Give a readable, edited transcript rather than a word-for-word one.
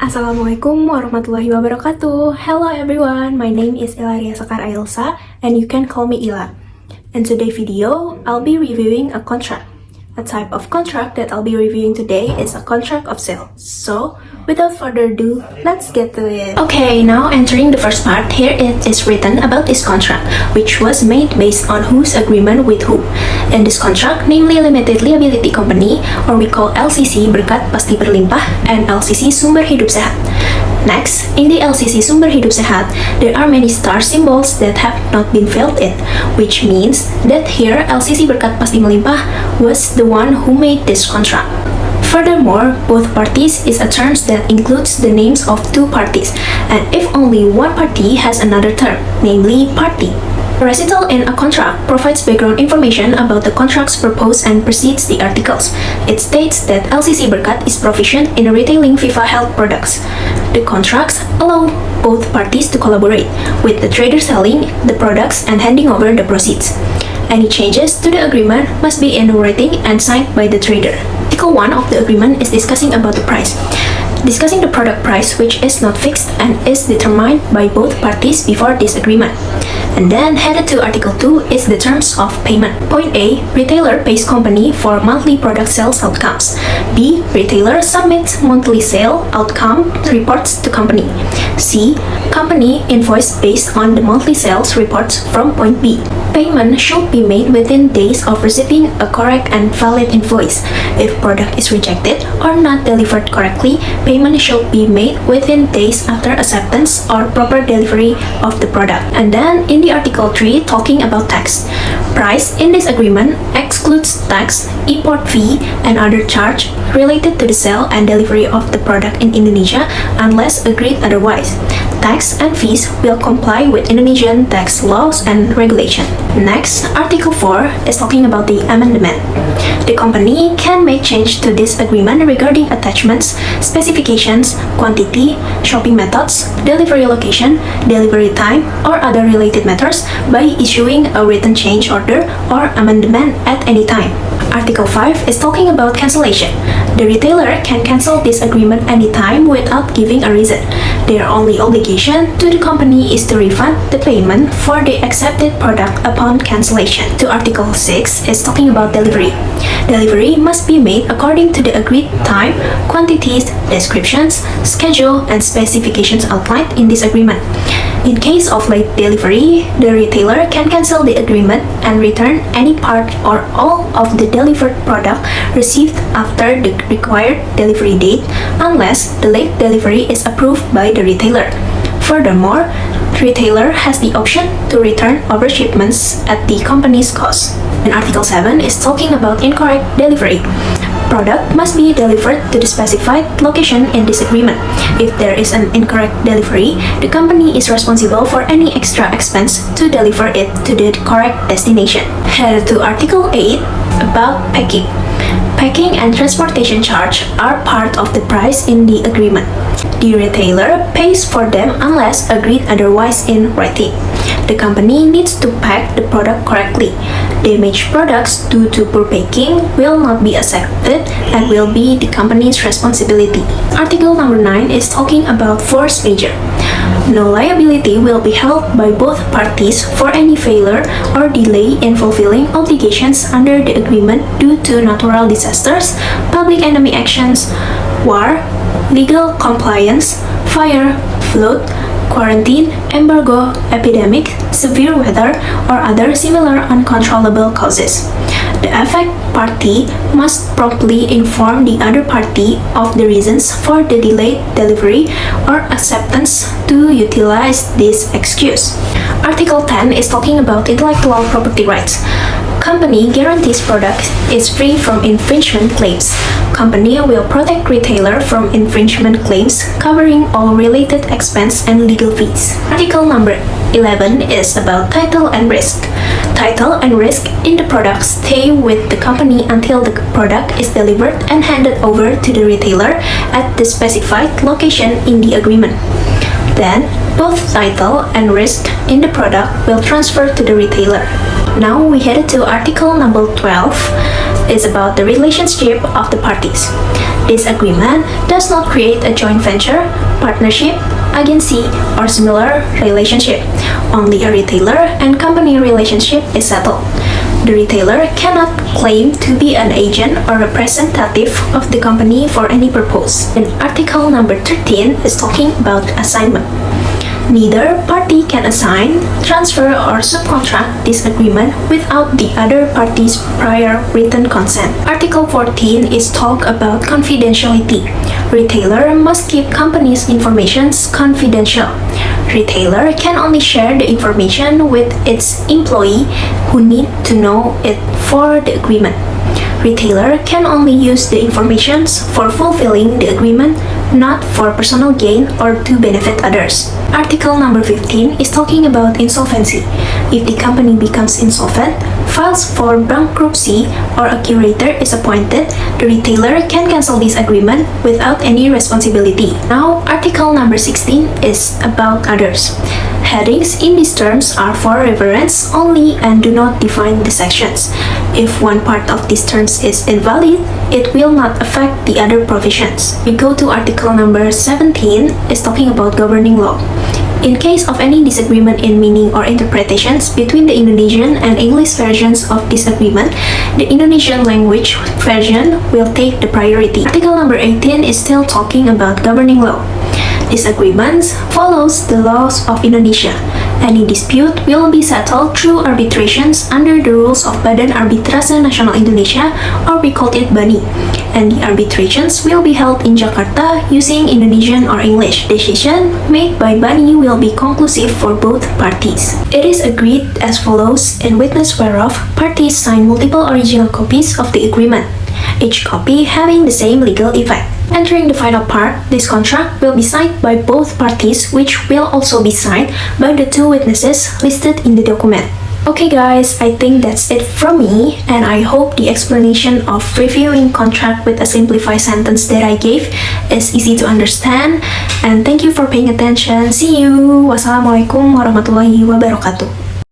Assalamualaikum warahmatullahi wabarakatuh. Hello everyone, my name is Ilaria Sekar Ailsa and you can call me Ila. In today's video, I'll be reviewing a contract. A type of contract that I'll be reviewing today is a contract of sale. So, without further ado, let's get to it. Okay, now entering the first part, here it is written about this contract, which was made based on whose agreement with who. In this contract, namely Limited Liability Company, or we call LCC Berkat Pasti Berlimpah, and LCC Sumber Hidup Sehat. Next, in the LCC Sumber Hidup Sehat, there are many star symbols that have not been filled in, which means that here LCC Berkat Pasti Melimpah was the one who made this contract. Furthermore, both parties is a term that includes the names of two parties, and if only one party has another term, namely party. A recital in a contract provides background information about the contract's purpose and precedes the articles. It states that LCC Berkat is proficient in retailing FIFA health products. The contracts allow both parties to collaborate, with the trader selling the products and handing over the proceeds. Any changes to the agreement must be in writing and signed by the trader. Article 1 of the agreement is discussing about the price. Discussing the product price, which is not fixed and is determined by both parties before this agreement. And then headed to Article 2 is the terms of payment. Point A, retailer pays company for monthly product sales outcomes. B, retailer submits monthly sale outcome reports to company. C, company invoice based on the monthly sales reports from point B. Payment should be made within days of receiving a correct and valid invoice. If product is rejected or not delivered correctly, payment should be made within days after acceptance or proper delivery of the product. And then in the Article 3 talking about tax. Price in this agreement excludes tax, import fee, and other charge related to the sale and delivery of the product in Indonesia unless agreed otherwise. Tax and fees will comply with Indonesian tax laws and regulation. Next, Article 4 is talking about the amendment. The company can make change to this agreement regarding attachments, specifications, quantity, shopping methods, delivery location, delivery time, or other related matters by issuing a written change order or amendment at any time. Article 5 is talking about cancellation. The retailer can cancel this agreement anytime without giving a reason. Their only obligation to the company is to refund the payment for the accepted product upon cancellation. To Article 6 is talking about delivery. Delivery must be made according to the agreed time, quantities, descriptions, schedule, and specifications outlined in this agreement. In case of late delivery, the retailer can cancel the agreement and return any part or all of the delivered product received after the required delivery date unless the late delivery is approved by the retailer. Furthermore, the retailer has the option to return overshipments at the company's cost. And Article 7 is talking about incorrect delivery. Product must be delivered to the specified location in this agreement. If there is an incorrect delivery, the company is responsible for any extra expense to deliver it to the correct destination. Head to Article 8 about packing. Packing and transportation charge are part of the price in the agreement. The retailer pays for them unless agreed otherwise in writing. The company needs to pack the product correctly. Damaged products due to poor packing will not be accepted and will be the company's responsibility. Article number 9 is talking about force majeure. No liability will be held by both parties for any failure or delay in fulfilling obligations under the agreement due to natural disasters, public enemy actions, war, legal compliance, fire, flood, quarantine, embargo, epidemic, severe weather, or other similar uncontrollable causes. The affected party must promptly inform the other party of the reasons for the delayed delivery or acceptance to utilize this excuse. Article 10 is talking about intellectual property rights. Company guarantees product is free from infringement claims. Company will protect retailer from infringement claims, covering all related expense and legal fees. Article number 11 is about title and risk. Title and risk in the product stay with the company until the product is delivered and handed over to the retailer at the specified location in the agreement. Then, both title and risk in the product will transfer to the retailer. Now we headed to Article number 12 is about the relationship of the parties. This agreement does not create a joint venture, partnership, agency, or similar relationship. Only a retailer and company relationship is settled. The retailer cannot claim to be an agent or representative of the company for any purpose. And article number 13 is talking about assignment. Neither party can assign, transfer, or subcontract this agreement without the other party's prior written consent. Article 14 is talk about confidentiality. Retailer must keep company's information confidential. Retailer can only share the information with its employee who need to know it for the agreement. Retailer can only use the information for fulfilling the agreement, not for personal gain or to benefit others. Article number 15 is talking about insolvency. If the company becomes insolvent, files for bankruptcy, or a curator is appointed, the retailer can cancel this agreement without any responsibility. Now, article number 16 is about others. Headings in these terms are for reference only and do not define the sections. If one part of these terms is invalid, it will not affect the other provisions. We go to article number 17, is talking about governing law. In case of any disagreement in meaning or interpretations between the Indonesian and English versions of this agreement, the Indonesian language version will take the priority. Article number 18 is still talking about governing law. This agreement follows the laws of Indonesia. Any dispute will be settled through arbitrations under the rules of Badan Arbitrase Nasional Indonesia, or we call it BANI. And the arbitrations will be held in Jakarta using Indonesian or English. Decision made by BANI will be conclusive for both parties. It is agreed as follows, in witness whereof parties sign multiple original copies of the agreement, each copy having the same legal effect. Entering the final part, this contract will be signed by both parties, which will also be signed by the two witnesses listed in the document. Okay guys, I think that's it from me, and I hope the explanation of reviewing contract with a simplified sentence that I gave is easy to understand, and thank you for paying attention. See you. Wassalamualaikum warahmatullahi wabarakatuh.